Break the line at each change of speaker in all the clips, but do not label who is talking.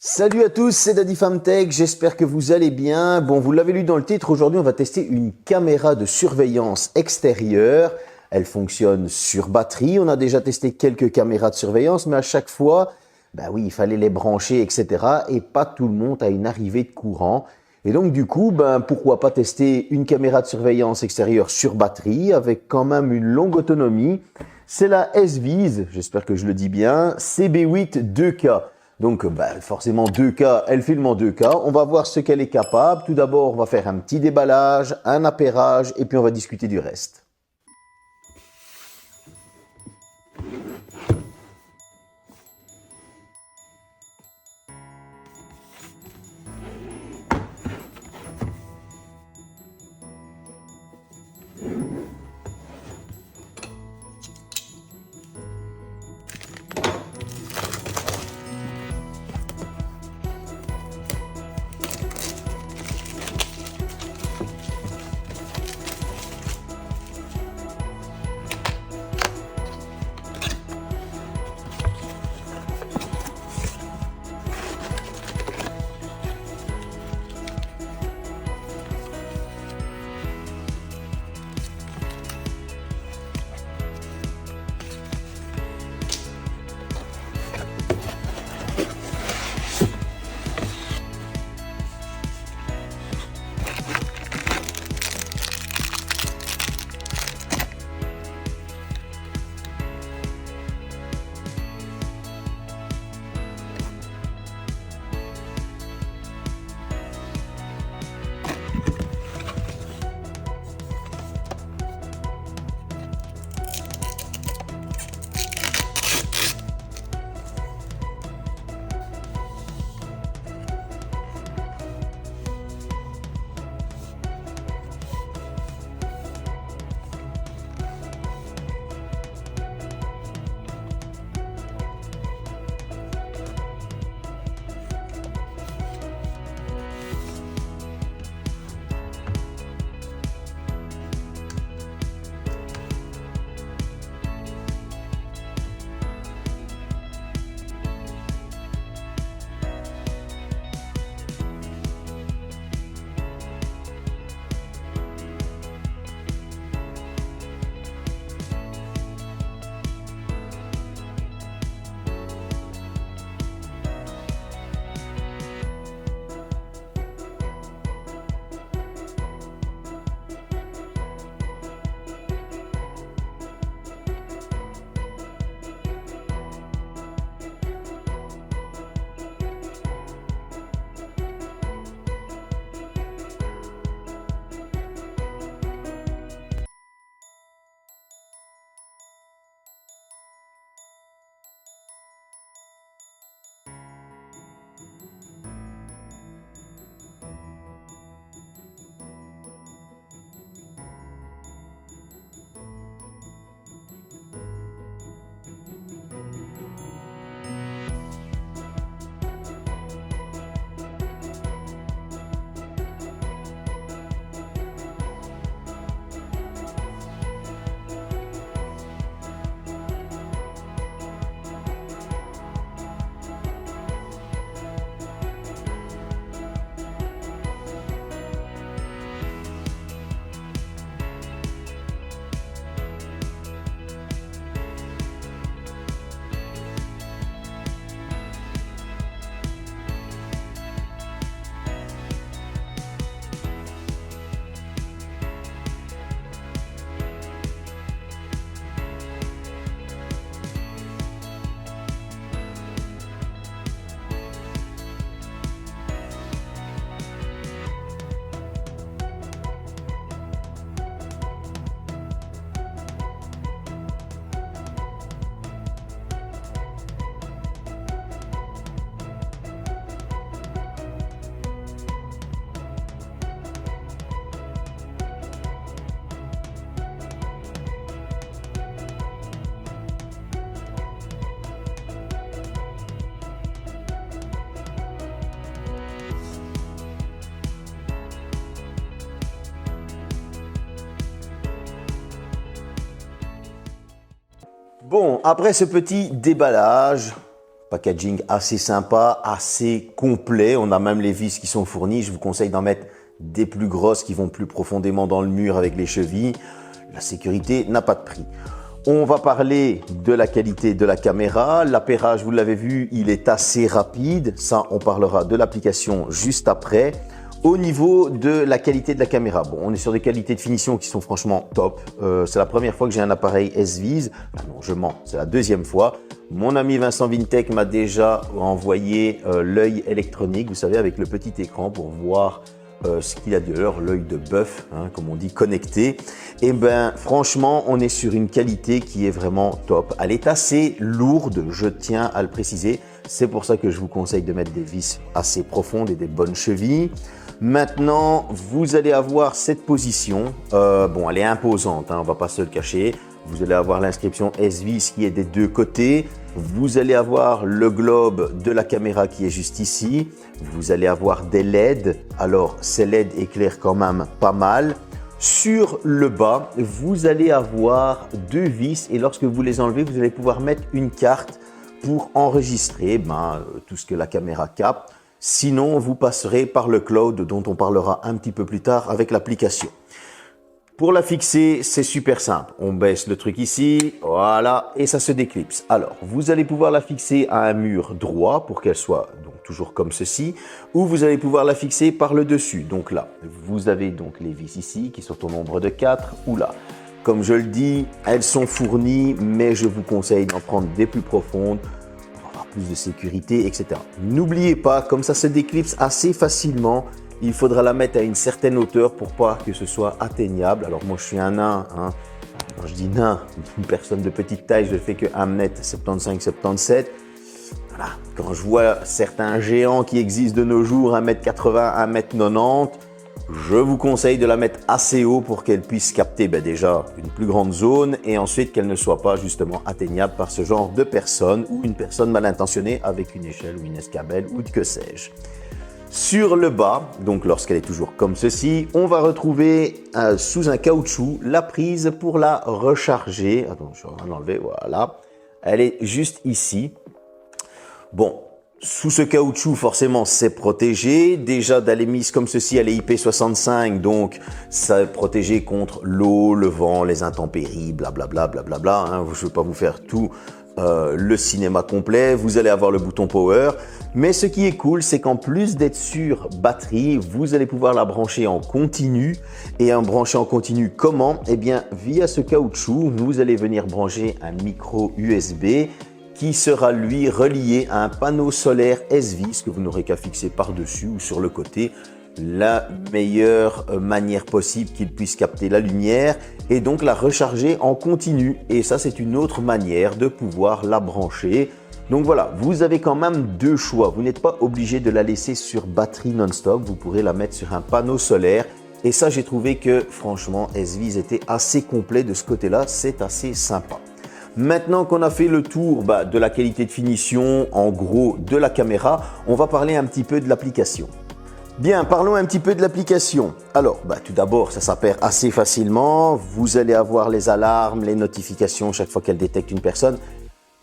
Salut à tous, c'est Daddy FamTech, j'espère que vous allez bien. Bon, vous l'avez lu dans le titre, aujourd'hui on va tester une caméra de surveillance extérieure. Elle fonctionne sur batterie, on a déjà testé quelques caméras de surveillance, mais à chaque fois, bah oui, il fallait les brancher, etc. Et pas tout le monde a une arrivée de courant. Et donc du coup, pourquoi pas tester une caméra de surveillance extérieure sur batterie avec quand même une longue autonomie. C'est la SVIS, j'espère que je le dis bien, CB8 2K. Donc forcément 2K, elle filme en 2K. On va voir ce qu'elle est capable. Tout d'abord, on va faire un petit déballage, un appairage et puis on va discuter du reste. Bon, après ce petit déballage, packaging assez sympa, assez complet. On a même les vis qui sont fournies. Je vous conseille d'en mettre des plus grosses qui vont plus profondément dans le mur avec les chevilles. La sécurité n'a pas de prix. On va parler de la qualité de la caméra. L'appairage, vous l'avez vu, il est assez rapide. Ça, on parlera de l'application juste après. Au niveau de la qualité de la caméra, bon, on est sur des qualités de finition qui sont franchement top. C'est la première fois que j'ai un appareil S-Vis. Enfin, non, je mens, c'est la deuxième fois. Mon ami Vincent Vintech m'a déjà envoyé l'œil électronique, vous savez, avec le petit écran pour voir ce qu'il a de l'heure, l'œil de bœuf, hein, comme on dit, connecté. Et ben, franchement, on est sur une qualité qui est vraiment top. Elle est assez lourde, je tiens à le préciser. C'est pour ça que je vous conseille de mettre des vis assez profondes et des bonnes chevilles. Maintenant, vous allez avoir cette position. Bon, elle est imposante, hein, on va pas se le cacher. Vous allez avoir l'inscription S-Vis qui est des deux côtés. Vous allez avoir le globe de la caméra qui est juste ici. Vous allez avoir des LED. Alors, ces LED éclairent quand même pas mal. Sur le bas, vous allez avoir deux vis et lorsque vous les enlevez, vous allez pouvoir mettre une carte pour enregistrer tout ce que la caméra capte. Sinon, vous passerez par le cloud dont on parlera un petit peu plus tard avec l'application. Pour la fixer, c'est super simple. On baisse le truc ici, voilà, et ça se déclipse. Alors, vous allez pouvoir la fixer à un mur droit pour qu'elle soit donc toujours comme ceci, ou vous allez pouvoir la fixer par le dessus. Donc là, vous avez donc les vis ici qui sont au nombre de 4, ou là. Comme je le dis, elles sont fournies, mais je vous conseille d'en prendre des plus profondes pour avoir plus de sécurité, etc. N'oubliez pas, comme ça se déclipse assez facilement, il faudra la mettre à une certaine hauteur pour pas que ce soit atteignable. Alors moi je suis un nain, hein. Quand je dis nain, une personne de petite taille, je fais que 1m75-77. Voilà. Quand je vois certains géants qui existent de nos jours, 1m80, 1m90, je vous conseille de la mettre assez haut pour qu'elle puisse capter déjà une plus grande zone et ensuite qu'elle ne soit pas justement atteignable par ce genre de personne ou une personne mal intentionnée avec une échelle ou une escabelle ou que sais-je. Sur le bas, donc lorsqu'elle est toujours comme ceci, on va retrouver sous un caoutchouc la prise pour la recharger. Attends, je vais l'enlever, voilà. Elle est juste ici. Bon, sous ce caoutchouc, forcément, c'est protégé. Déjà, elle est mise comme ceci, elle est IP65, donc ça est protégé contre l'eau, le vent, les intempéries, blablabla, blablabla. Hein. Je ne vais pas vous faire tout le cinéma complet. Vous allez avoir le bouton power. Mais ce qui est cool, c'est qu'en plus d'être sur batterie, vous allez pouvoir la brancher en continu. Et en brancher en continu, comment? Eh bien, via ce caoutchouc, vous allez venir brancher un micro USB qui sera lui relié à un panneau solaire S-Vis que vous n'aurez qu'à fixer par-dessus ou sur le côté. La meilleure manière possible qu'il puisse capter la lumière et donc la recharger en continu. Et ça, c'est une autre manière de pouvoir la brancher. Donc voilà, vous avez quand même deux choix. Vous n'êtes pas obligé de la laisser sur batterie non-stop. Vous pourrez la mettre sur un panneau solaire. Et ça, j'ai trouvé que franchement, S-Vis était assez complet de ce côté-là. C'est assez sympa. Maintenant qu'on a fait le tour de la qualité de finition, en gros de la caméra, on va parler un petit peu de l'application. Bien, parlons un petit peu de l'application. Alors, tout d'abord, ça s'appaire assez facilement. Vous allez avoir les alarmes, les notifications chaque fois qu'elle détecte une personne.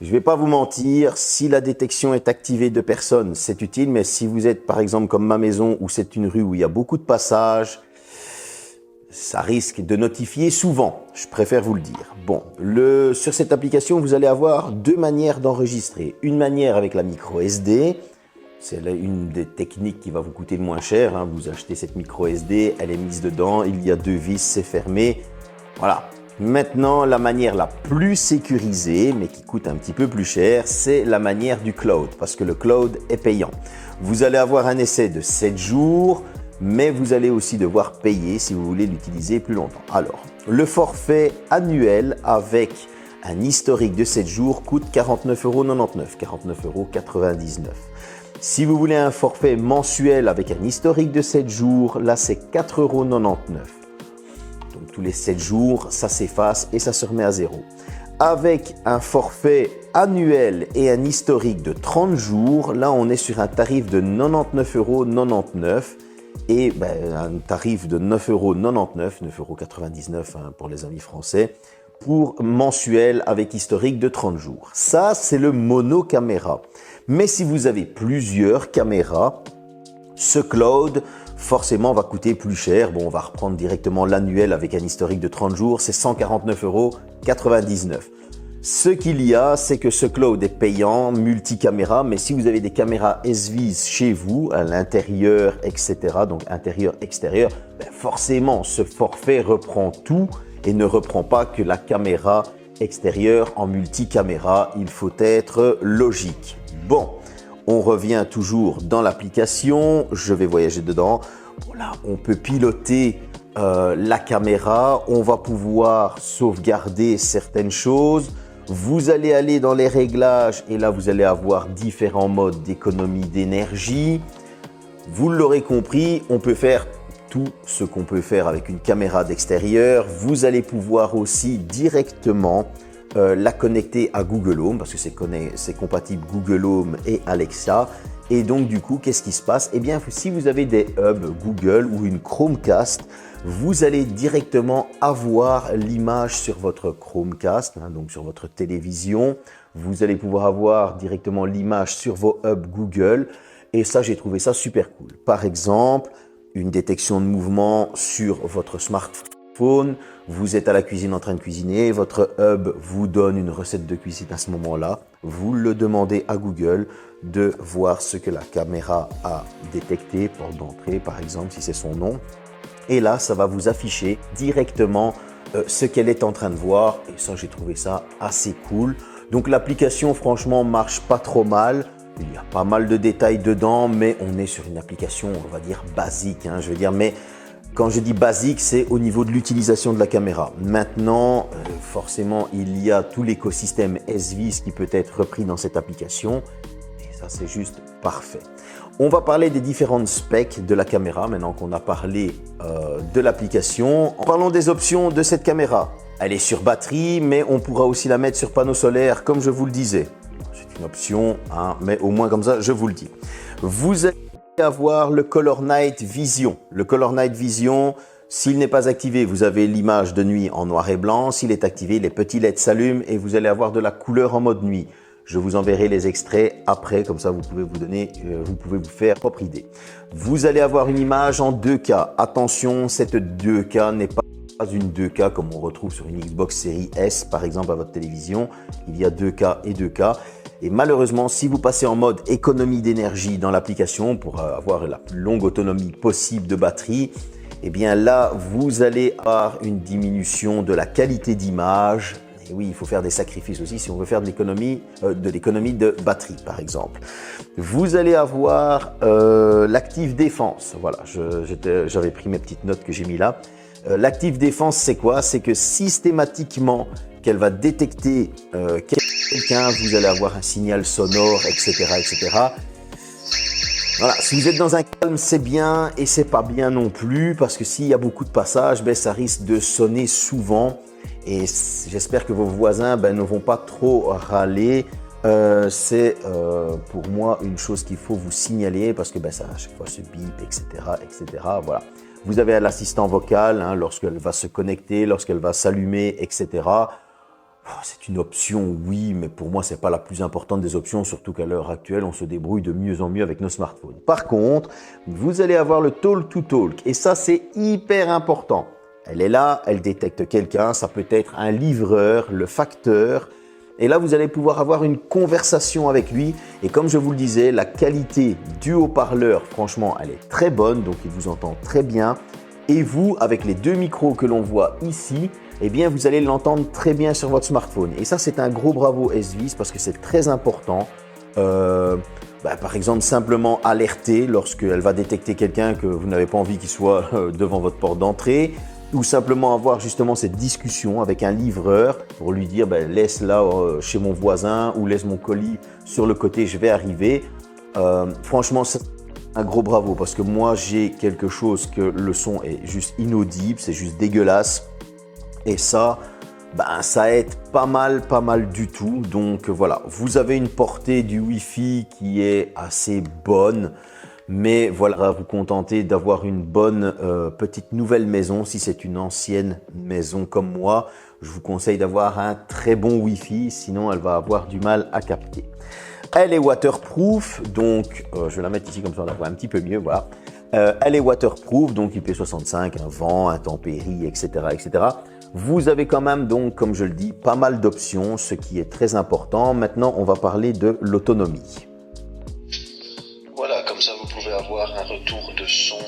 Je ne vais pas vous mentir, si la détection est activée de personnes, c'est utile. Mais si vous êtes par exemple comme ma maison où c'est une rue où il y a beaucoup de passages, ça risque de notifier souvent. Je préfère vous le dire. Bon, sur cette application, vous allez avoir deux manières d'enregistrer. Une manière avec la micro SD. C'est une des techniques qui va vous coûter le moins cher. Hein. Vous achetez cette micro SD, elle est mise dedans, il y a deux vis, c'est fermé. Voilà. Maintenant, la manière la plus sécurisée, mais qui coûte un petit peu plus cher, c'est la manière du cloud, parce que le cloud est payant. Vous allez avoir un essai de 7 jours, mais vous allez aussi devoir payer si vous voulez l'utiliser plus longtemps. Alors, le forfait annuel avec un historique de 7 jours coûte 49,99 €, 49,99 €. Si vous voulez un forfait mensuel avec un historique de 7 jours, là c'est 4,99 €. Donc tous les 7 jours, ça s'efface et ça se remet à zéro. Avec un forfait annuel et un historique de 30 jours, là on est sur un tarif de 99,99 € et un tarif de 9,99 €, 9,99 € pour les amis français, pour mensuel avec historique de 30 jours. Ça, c'est le mono caméra. Mais si vous avez plusieurs caméras, ce cloud forcément va coûter plus cher. Bon, on va reprendre directement l'annuel avec un historique de 30 jours, c'est 149,99 €. Ce qu'il y a, c'est que ce cloud est payant, multicaméra, mais si vous avez des caméras SVIS chez vous, à l'intérieur, etc., donc intérieur-extérieur, forcément, ce forfait reprend tout et ne reprend pas que la caméra extérieure en multicaméra. Il faut être logique. Bon, on revient toujours dans l'application. Je vais voyager dedans. Bon, là, on peut piloter la caméra. On va pouvoir sauvegarder certaines choses. Vous allez aller dans les réglages et là, vous allez avoir différents modes d'économie d'énergie. Vous l'aurez compris, on peut faire tout ce qu'on peut faire avec une caméra d'extérieur. Vous allez pouvoir aussi directement la connecter à Google Home parce que c'est compatible Google Home et Alexa. Et donc du coup, qu'est-ce qui se passe? Eh bien, si vous avez des hubs Google ou une Chromecast, vous allez directement avoir l'image sur votre Chromecast, donc sur votre télévision. Vous allez pouvoir avoir directement l'image sur vos hubs Google. Et ça, j'ai trouvé ça super cool. Par exemple, une détection de mouvement sur votre smartphone. Vous êtes à la cuisine en train de cuisiner. Votre hub vous donne une recette de cuisine à ce moment-là. Vous le demandez à Google de voir ce que la caméra a détecté, porte d'entrée par exemple, si c'est son nom. Et là, ça va vous afficher directement ce qu'elle est en train de voir. Et ça, j'ai trouvé ça assez cool. Donc, l'application, franchement, marche pas trop mal. Il y a pas mal de détails dedans, mais on est sur une application, on va dire, basique. Je veux dire, mais quand je dis basique, c'est au niveau de l'utilisation de la caméra. Maintenant, forcément, il y a tout l'écosystème SVIS qui peut être repris dans cette application. Et ça, c'est juste parfait. On va parler des différentes specs de la caméra maintenant qu'on a parlé de l'application. Parlons des options de cette caméra. Elle est sur batterie, mais on pourra aussi la mettre sur panneau solaire, comme je vous le disais. C'est une option, mais au moins comme ça, je vous le dis. Vous allez avoir le Color Night Vision. Le Color Night Vision, s'il n'est pas activé, vous avez l'image de nuit en noir et blanc. S'il est activé, les petits LED s'allument et vous allez avoir de la couleur en mode nuit. Je vous enverrai les extraits après, comme ça vous pouvez vous faire propre idée. Vous allez avoir une image en 2K. Attention, cette 2K n'est pas une 2K comme on retrouve sur une Xbox Series S, par exemple, à votre télévision. Il y a 2K et 2K. Et malheureusement, si vous passez en mode économie d'énergie dans l'application pour avoir la plus longue autonomie possible de batterie, eh bien là, vous allez avoir une diminution de la qualité d'image. Et oui, il faut faire des sacrifices aussi si on veut faire de l'économie de batterie, par exemple. Vous allez avoir l'Active Défense. Voilà, j'avais pris mes petites notes que j'ai mis là. L'Active Défense, c'est quoi? C'est que systématiquement, qu'elle va détecter quelqu'un, vous allez avoir un signal sonore, etc., etc. Voilà, si vous êtes dans un calme, c'est bien et c'est pas bien non plus parce que s'il y a beaucoup de passages, ça risque de sonner souvent. Et j'espère que vos voisins ne vont pas trop râler. C'est pour moi une chose qu'il faut vous signaler parce que ça à chaque fois se bip, etc., etc. Voilà. Vous avez l'assistant vocal lorsqu'elle va se connecter, lorsqu'elle va s'allumer, etc. C'est une option, oui, mais pour moi, c'est pas la plus importante des options, surtout qu'à l'heure actuelle, on se débrouille de mieux en mieux avec nos smartphones. Par contre, vous allez avoir le Talk to Talk et ça, c'est hyper important. Elle est là, elle détecte quelqu'un, ça peut être un livreur, le facteur. Et là, vous allez pouvoir avoir une conversation avec lui. Et comme je vous le disais, la qualité du haut-parleur, franchement, elle est très bonne. Donc, il vous entend très bien. Et vous, avec les deux micros que l'on voit ici, eh bien, vous allez l'entendre très bien sur votre smartphone. Et ça, c'est un gros bravo SVIS parce que c'est très important. Par exemple, simplement alerter lorsqu'elle va détecter quelqu'un que vous n'avez pas envie qu'il soit devant votre porte d'entrée. Ou simplement avoir justement cette discussion avec un livreur pour lui dire laisse là chez mon voisin ou laisse mon colis sur le côté, je vais arriver. Franchement, c'est un gros bravo parce que moi j'ai quelque chose que le son est juste inaudible, c'est juste dégueulasse. Et ça, ça aide pas mal du tout. Donc voilà, vous avez une portée du Wi-Fi qui est assez bonne. Mais voilà, vous contenter d'avoir une bonne petite nouvelle maison. Si c'est une ancienne maison comme moi, je vous conseille d'avoir un très bon Wi-Fi, sinon elle va avoir du mal à capter. Elle est waterproof, donc je vais la mettre ici comme ça on la voit un petit peu mieux, voilà. Elle est waterproof, donc IP65, un vent, intempéries, etc., etc. Vous avez quand même donc, comme je le dis, pas mal d'options, ce qui est très important. Maintenant, on va parler de l'autonomie.
Voilà, comme ça vous pouvez avoir un retour de son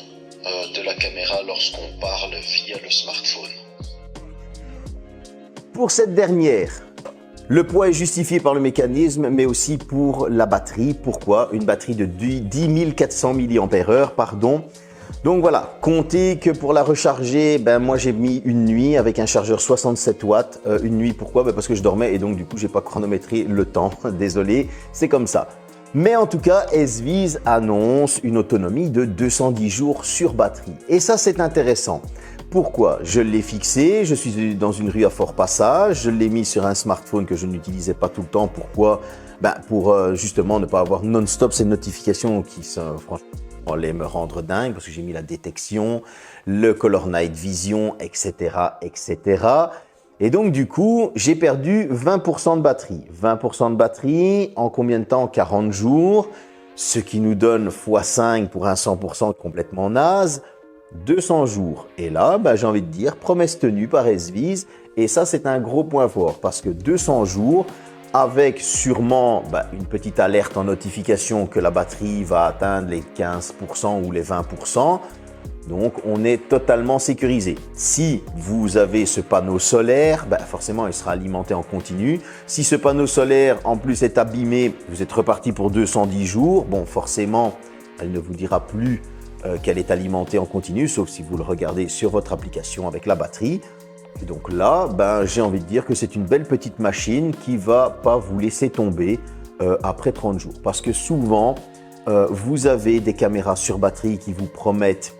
de la caméra lorsqu'on parle via le smartphone.
Pour cette dernière, le poids est justifié par le mécanisme, mais aussi pour la batterie. Pourquoi? Une batterie de 10 400 mAh, pardon. Donc voilà, comptez que pour la recharger, moi j'ai mis une nuit avec un chargeur 67 watts. Une nuit, pourquoi? Parce que je dormais et donc du coup j'ai pas chronométré le temps. Désolé, c'est comme ça. Mais en tout cas, SViz annonce une autonomie de 210 jours sur batterie. Et ça, c'est intéressant. Pourquoi? Je l'ai fixé, je suis dans une rue à fort passage, je l'ai mis sur un smartphone que je n'utilisais pas tout le temps. Pourquoi? Pour justement ne pas avoir non-stop ces notifications qui sont franchement allaient me rendre dingue parce que j'ai mis la détection, le Color Night Vision, etc., etc. Et donc du coup, j'ai perdu 20% de batterie. 20% de batterie en combien de temps? 40 jours, ce qui nous donne x5 pour un 100% complètement naze. 200 jours. Et là, j'ai envie de dire, promesse tenue par SViz. Et ça, c'est un gros point fort parce que 200 jours, avec sûrement une petite alerte en notification que la batterie va atteindre les 15% ou les 20%. Donc, on est totalement sécurisé. Si vous avez ce panneau solaire, forcément, il sera alimenté en continu. Si ce panneau solaire, en plus, est abîmé, vous êtes reparti pour 210 jours. Bon, forcément, elle ne vous dira plus qu'elle est alimentée en continu, sauf si vous le regardez sur votre application avec la batterie. Et donc là, j'ai envie de dire que c'est une belle petite machine qui va pas vous laisser tomber après 30 jours. Parce que souvent, vous avez des caméras sur batterie qui vous promettent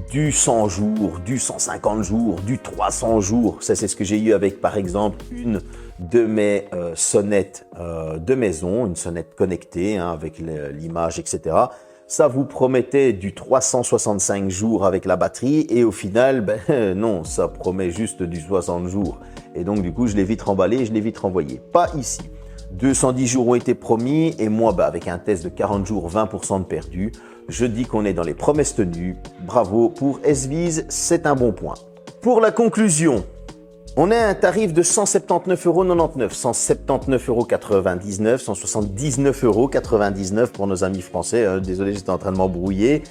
du 100 jours, du 150 jours, du 300 jours. Ça, c'est ce que j'ai eu avec, par exemple, une de mes sonnettes de maison, une sonnette connectée avec l'image, etc. Ça vous promettait du 365 jours avec la batterie et au final, non, ça promet juste du 60 jours. Et donc, du coup, je l'ai vite remballé, je l'ai vite renvoyé. Pas ici. 210 jours ont été promis et moi, avec un test de 40 jours, 20% de perdu, je dis qu'on est dans les promesses tenues. Bravo pour SViz, c'est un bon point. Pour la conclusion, on a un tarif de 179,99 €, 179,99 €, 179,99 € pour nos amis français. Désolé, j'étais en train de m'embrouiller.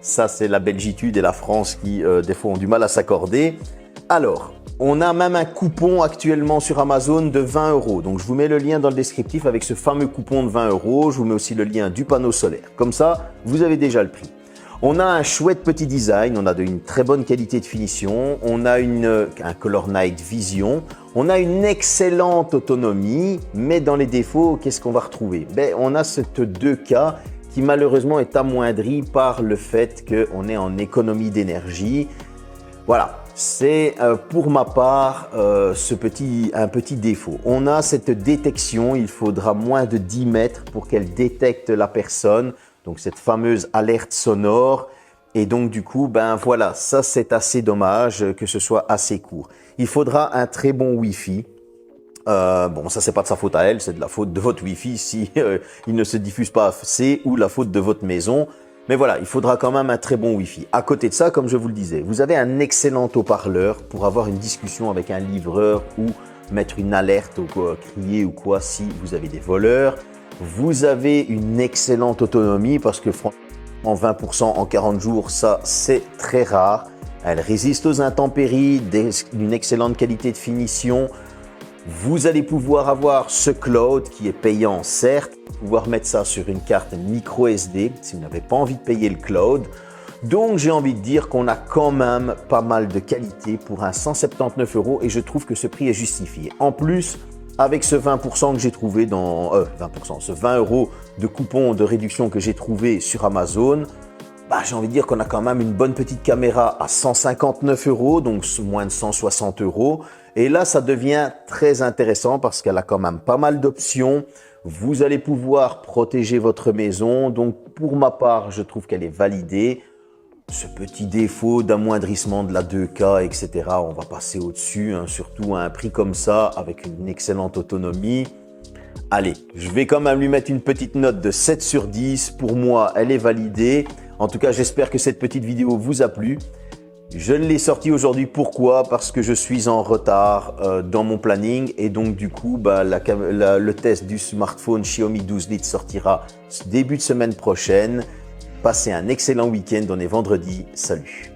Ça, c'est la Belgitude et la France qui, des fois, ont du mal à s'accorder. Alors, on a même un coupon actuellement sur Amazon de 20 €. Donc, je vous mets le lien dans le descriptif avec ce fameux coupon de 20 €. Je vous mets aussi le lien du panneau solaire. Comme ça, vous avez déjà le prix. On a un chouette petit design, on a une très bonne qualité de finition, on a un Color Night Vision, on a une excellente autonomie, mais dans les défauts, qu'est-ce qu'on va retrouver? On a cette 2K qui malheureusement est amoindrie par le fait qu'on est en économie d'énergie. Voilà, c'est pour ma part un petit défaut. On a cette détection, il faudra moins de 10 mètres pour qu'elle détecte la personne. Donc, cette fameuse alerte sonore. Et donc, du coup, voilà, ça, c'est assez dommage que ce soit assez court. Il faudra un très bon Wi-Fi. Bon, ça, c'est pas de sa faute à elle, c'est de la faute de votre Wi-Fi si il ne se diffuse pas assez ou la faute de votre maison. Mais voilà, il faudra quand même un très bon Wi-Fi. À côté de ça, comme je vous le disais, vous avez un excellent haut-parleur pour avoir une discussion avec un livreur ou mettre une alerte ou quoi, crier ou quoi si vous avez des voleurs. Vous avez une excellente autonomie parce que franchement, 20% en 40 jours, ça c'est très rare. Elle résiste aux intempéries, d'une excellente qualité de finition. Vous allez pouvoir avoir ce cloud qui est payant, certes, pouvoir mettre ça sur une carte micro SD si vous n'avez pas envie de payer le cloud. Donc j'ai envie de dire qu'on a quand même pas mal de qualité pour un 179 € et je trouve que ce prix est justifié. En plus, avec ce 20% que j'ai trouvé ce 20 € de coupon de réduction que j'ai trouvé sur Amazon, j'ai envie de dire qu'on a quand même une bonne petite caméra à 159 €, donc moins de 160 €. Et là, ça devient très intéressant parce qu'elle a quand même pas mal d'options. Vous allez pouvoir protéger votre maison. Donc, pour ma part, je trouve qu'elle est validée. Ce petit défaut d'amoindrissement de la 2K, etc., on va passer au-dessus, surtout à un prix comme ça, avec une excellente autonomie. Allez, je vais quand même lui mettre une petite note de 7 sur 10. Pour moi, elle est validée. En tout cas, j'espère que cette petite vidéo vous a plu. Je ne l'ai sorti aujourd'hui, pourquoi? Parce que je suis en retard dans mon planning et donc du coup, le test du smartphone Xiaomi 12 Lite sortira début de semaine prochaine. Passez un excellent week-end, on est vendredi, salut!